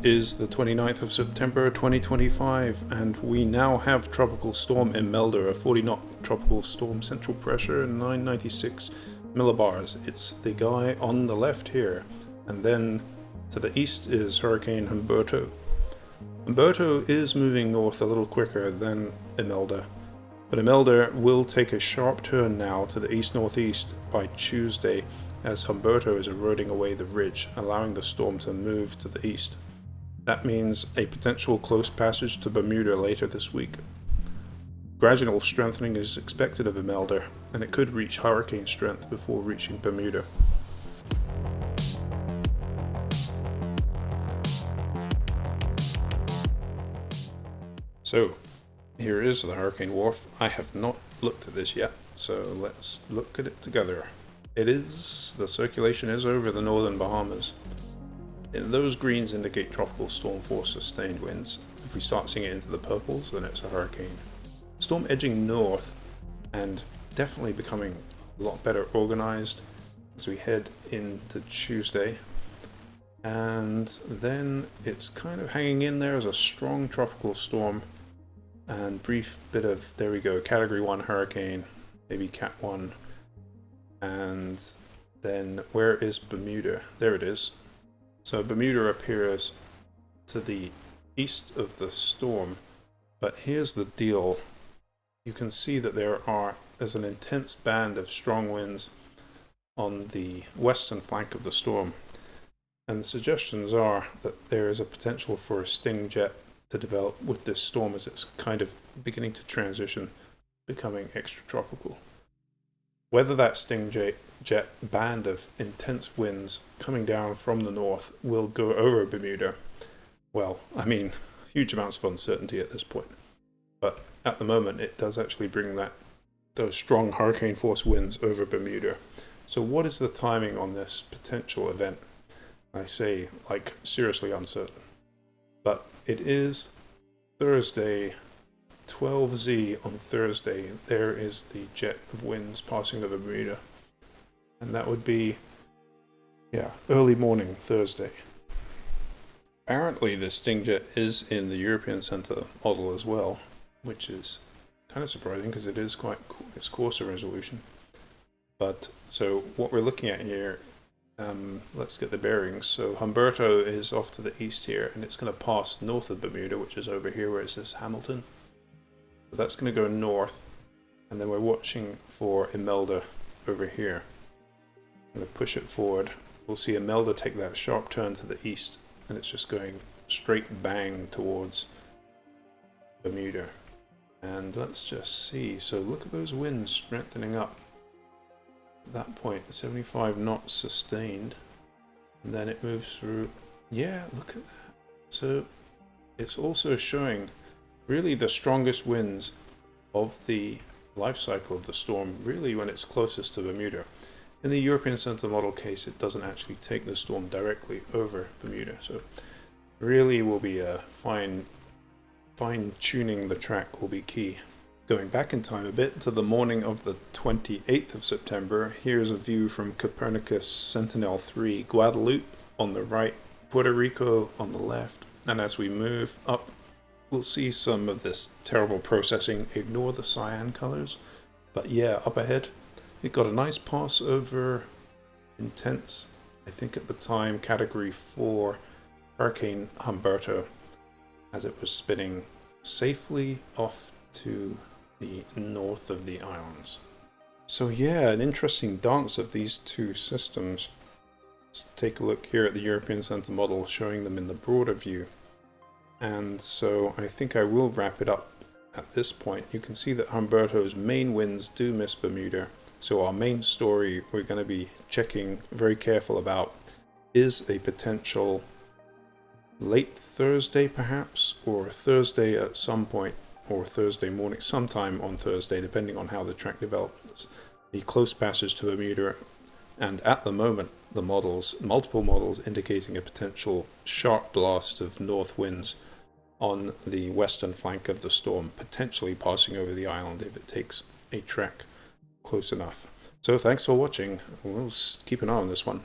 is the 29th of September 2025, and we now have Tropical Storm Imelda, a 40-knot tropical storm, central pressure 996 millibars. It's the guy on the left here, and then to the east is Hurricane Humberto. Humberto is moving north a little quicker than Imelda, but Imelda will take a sharp turn now to the east-northeast by Tuesday as Humberto is eroding away the ridge, allowing the storm to move to the east. That means a potential close passage to Bermuda later this week. Gradual strengthening is expected of Imelda, and it could reach hurricane strength before reaching Bermuda. So, here is the hurricane wharf. I have not looked at this yet, so let's look at it together. The circulation is over the northern Bahamas. Those greens indicate tropical storm force sustained winds. If we start seeing it into the purples, then it's a hurricane. Storm edging north and definitely becoming a lot better organized as we head into Tuesday. And then it's kind of hanging in there as a strong tropical storm and brief bit of, there we go, category 1 hurricane, maybe cat 1. And then where is Bermuda? There it is. So Bermuda appears to the east of the storm, but here's the deal. You can see that there's an intense band of strong winds on the western flank of the storm, and the suggestions are that there is a potential for a sting jet to develop with this storm as it's kind of beginning to transition, becoming extratropical. Whether that sting jet band of intense winds coming down from the north will go over Bermuda, well, I mean, huge amounts of uncertainty at this point. But at the moment, it does actually bring those strong hurricane force winds over Bermuda. So what is the timing on this potential event? I say, like, seriously uncertain. But it is Thursday, 12Z on Thursday. There is the jet of winds passing over Bermuda. And that would be, early morning Thursday. Apparently the sting jet is in the European Center model as well, which is kind of surprising because it is it's coarser resolution. But so what we're looking at here, let's get the bearings. So Humberto is off to the east here, and it's going to pass north of Bermuda, which is over here where it says Hamilton. So that's going to go north, and then we're watching for Imelda over here. I'm going to push it forward. We'll see Imelda take that sharp turn to the east, and it's just going straight bang towards Bermuda. And let's just see. So look at those winds strengthening up. At that point, 75 knots sustained, and then it moves through. Yeah, look at that. So it's also showing really the strongest winds of the life cycle of the storm, really when it's closest to Bermuda. In the European Center model case, it doesn't actually take the storm directly over Bermuda, so really will be a fine-tuning the track will be key. Going back in time a bit to the morning of the 28th of September, here's a view from Copernicus Sentinel-3, Guadeloupe on the right, Puerto Rico on the left, and as we move up, we'll see some of this terrible processing. Ignore the cyan colors, but yeah, up ahead, it got a nice pass over intense, I think at the time, category 4 Hurricane Humberto, as it was spinning safely off to the north of the islands. So yeah, an interesting dance of these two systems. Let's take a look here at the European Center model, showing them in the broader view. And so I think I will wrap it up at this point. You can see that Humberto's main winds do miss Bermuda. So our main story we're going to be checking very careful about is a potential late Thursday perhaps, or Thursday at some point, or Thursday morning, sometime on Thursday, depending on how the track develops, the close passage to Bermuda. And at the moment, the multiple models indicating a potential sharp blast of north winds on the western flank of the storm, potentially passing over the island if it takes a track close enough. So thanks for watching. We'll keep an eye on this one.